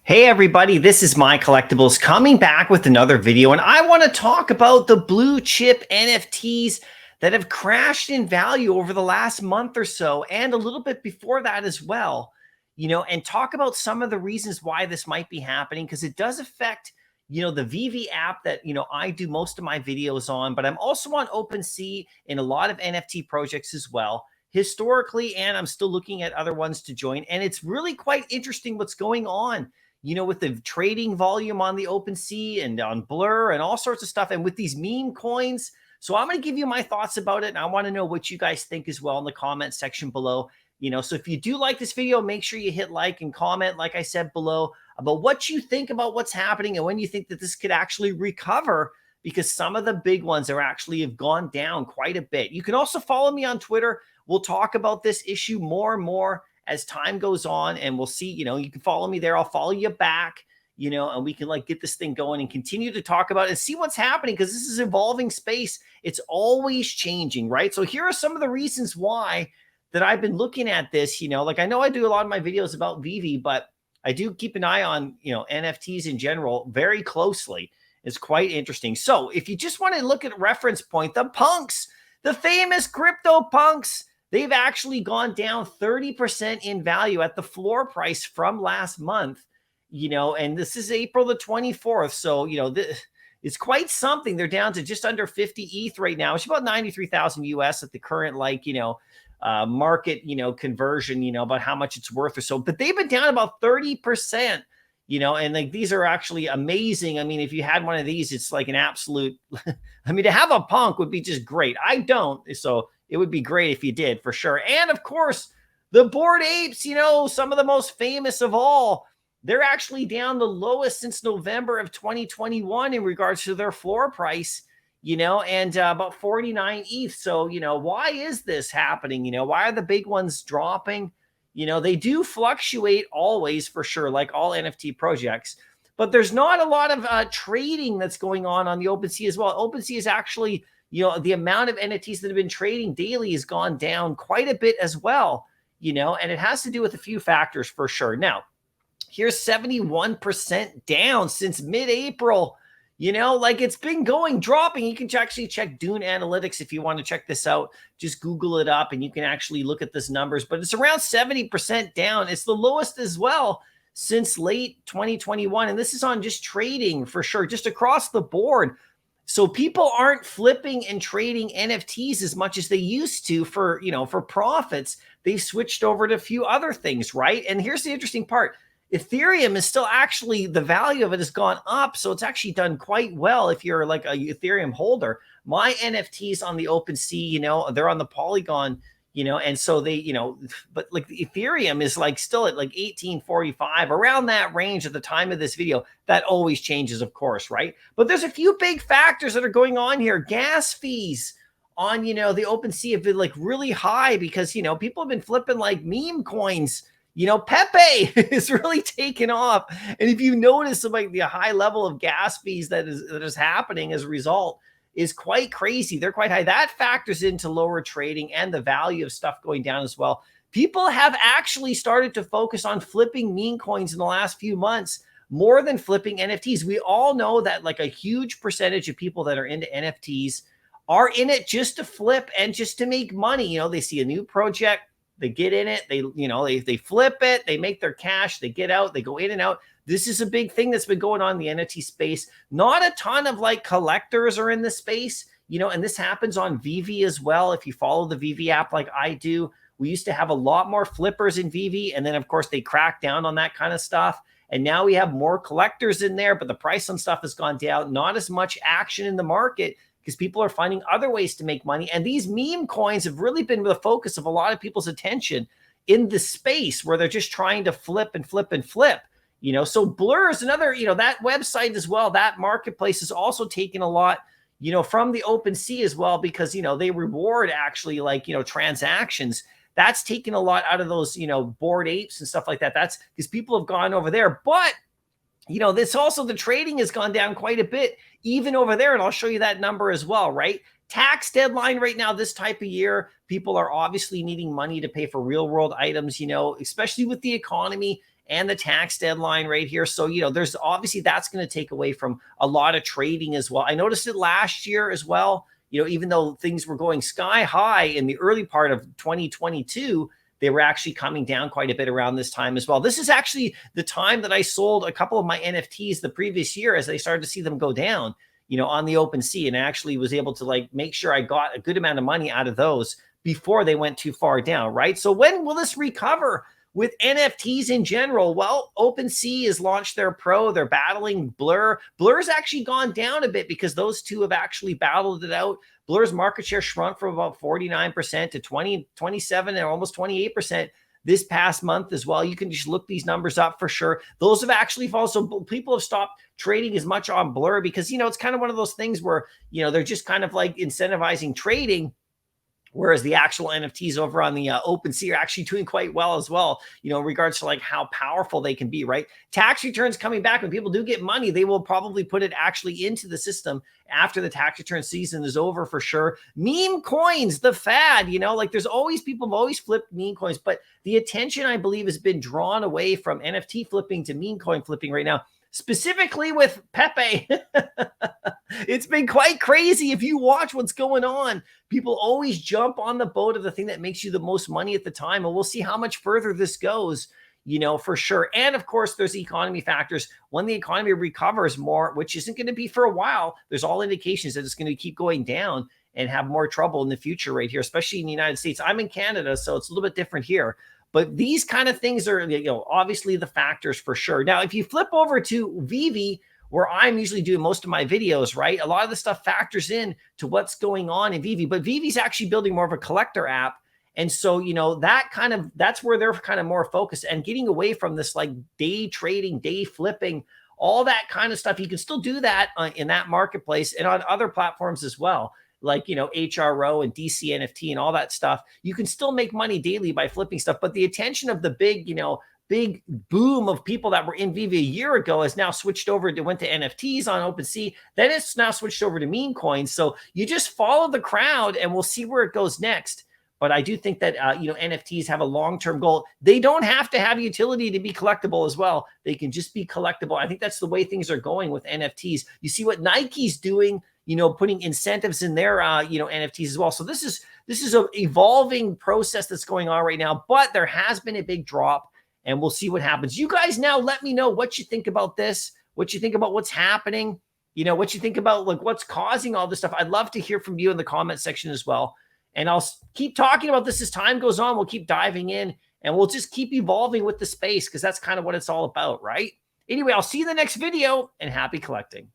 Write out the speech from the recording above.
Hey everybody, this is MyCollectables coming back with another video, and I want to talk about the blue chip NFTs that have crashed in value over the last month or so, and a little bit before that as well, and talk about some of the reasons why this might be happening, because it does affect, the Vivi app that, I do most of my videos on, but I'm also on OpenSea in a lot of NFT projects as well historically, and I'm still looking at other ones to join. And it's really quite interesting what's going on with the trading volume on the OpenSea and on Blur and all sorts of stuff, and with these meme coins. So I'm going to give you my thoughts about it, and I want to know what you guys think as well in the comment section below. So if you do like this video, make sure you hit like and comment, like I said below, about what you think about what's happening and when you think that this could actually recover, because some of the big ones are actually have gone down quite a bit. You can also follow me on Twitter. We'll talk about this issue more and more as time goes on, and we'll see. You can follow me there. I'll follow you back, and we can get this thing going and continue to talk about it and see what's happening, because this is evolving space. It's always changing, right? So here are some of the reasons why that I've been looking at this. I know I do a lot of my videos about Vivi, but I do keep an eye on, NFTs in general very closely. It's quite interesting. So if you just want to look at reference point, the punks, the famous crypto punks, they've actually gone down 30% in value at the floor price from last month, and this is April the 24th. So, it's quite something. They're down to just under 50 ETH right now. It's about 93,000 US at the current, market, conversion, about how much it's worth or so. But they've been down about 30%, and these are actually amazing. I mean, if you had one of these, it's like an absolute, I mean, to have a punk would be just great. I don't. So it would be great if you did, for sure. And of course, the Bored Apes, some of the most famous of all, they're actually down the lowest since November of 2021 in regards to their floor price, and about 49 ETH. So, why is this happening? Why are the big ones dropping? They do fluctuate always, for sure, like all NFT projects, but there's not a lot of trading that's going on the OpenSea as well. OpenSea is actually, the amount of NFTs that have been trading daily has gone down quite a bit as well, and it has to do with a few factors for sure. Now, here's 71% down since mid-April. It's been dropping. You can actually check Dune Analytics if you want to check this out. Just Google it up and you can actually look at this numbers, but it's around 70% down. It's the lowest as well since late 2021. And this is on just trading for sure, just across the board. So people aren't flipping and trading NFTs as much as they used to for profits. They've switched over to a few other things, right? And here's the interesting part. Ethereum is still actually, the value of it has gone up. So it's actually done quite well if you're like a Ethereum holder. My NFTs on the OpenSea, they're on the Polygon, and so they, but like the Ethereum is still at 1845, around that range at the time of this video. That always changes, of course, right? But there's a few big factors that are going on here. Gas fees on, the OpenSea have been really high because, people have been flipping meme coins. Pepe is really taken off. And if you notice the high level of gas fees that is happening as a result is quite crazy. They're quite high. That factors into lower trading and the value of stuff going down as well. People have actually started to focus on flipping meme coins in the last few months more than flipping NFTs. We all know that a huge percentage of people that are into NFTs are in it just to flip and just to make money. They see a new project, they get in it, they flip it, they make their cash, they get out, they go in and out. This is a big thing that's been going on in the NFT space. Not a ton of collectors are in the space, and this happens on Vivi as well. If you follow the Vivi app like I do, we used to have a lot more flippers in Vivi, and then of course they cracked down on that kind of stuff. And now we have more collectors in there, but the price on stuff has gone down. Not as much action in the market, because people are finding other ways to make money. And these meme coins have really been the focus of a lot of people's attention in the space where they're just trying to flip and flip and flip. So Blur is another, that website as well, that marketplace is also taking a lot, from the OpenSea as well, because, they reward actually transactions. That's taking a lot out of those, Bored Apes and stuff like that. That's because people have gone over there. But this also, the trading has gone down quite a bit, even over there. And I'll show you that number as well, right? Tax deadline right now, this type of year, people are obviously needing money to pay for real world items, especially with the economy and the tax deadline right here. So, there's obviously that's going to take away from a lot of trading as well. I noticed it last year as well. Even though things were going sky high in the early part of 2022, they were actually coming down quite a bit around this time as well. This is actually the time that I sold a couple of my NFTs the previous year as I started to see them go down, on the open sea, and I actually was able to make sure I got a good amount of money out of those before they went too far down, right? So when will this recover with NFTs in general? Well, OpenSea has launched their Pro. They're battling Blur. Blur's actually gone down a bit because those two have actually battled it out. Blur's market share shrunk from about 49% to 27 and almost 28% this past month as well. You can just look these numbers up for sure. Those have actually fallen. So people have stopped trading as much on Blur because, it's kind of one of those things where, they're just kind of like incentivizing trading. Whereas the actual NFTs over on the OpenSea are actually doing quite well as well, in regards to how powerful they can be, right? Tax returns coming back. When people do get money, they will probably put it actually into the system after the tax return season is over for sure. Meme coins, the fad, there's always people have always flipped meme coins, but the attention, I believe, has been drawn away from NFT flipping to meme coin flipping right now. Specifically with Pepe. It's been quite crazy. If you watch what's going on, people always jump on the boat of the thing that makes you the most money at the time. And we'll see how much further this goes, for sure. And of course, there's economy factors. When the economy recovers more, which isn't going to be for a while, there's all indications that it's going to keep going down and have more trouble in the future right here, especially in the United States. I'm in Canada, so it's a little bit different here. But these kind of things are, obviously the factors for sure. Now, if you flip over to Vivi, where I'm usually doing most of my videos, right? A lot of the stuff factors in to what's going on in Vivi, but Vivi's actually building more of a collector app. And so, that's where they're kind of more focused and getting away from this day trading, day flipping, all that kind of stuff. You can still do that in that marketplace and on other platforms as well. HRO and DC NFT and all that stuff. You can still make money daily by flipping stuff, but the attention of the big boom of people that were in Vivi a year ago has now switched over went to NFTs on OpenSea. Then it's now switched over to meme coins. So you just follow the crowd and we'll see where it goes next. But I do think that, NFTs have a long-term goal. They don't have to have utility to be collectible as well. They can just be collectible. I think that's the way things are going with NFTs. You see what Nike's doing, putting incentives in their, NFTs as well. So this is an evolving process that's going on right now, but there has been a big drop and we'll see what happens. You guys now let me know what you think about this, what you think about what's happening, what you think about what's causing all this stuff. I'd love to hear from you in the comment section as well. And I'll keep talking about this as time goes on. We'll keep diving in and we'll just keep evolving with the space because that's kind of what it's all about, right? Anyway, I'll see you in the next video and happy collecting.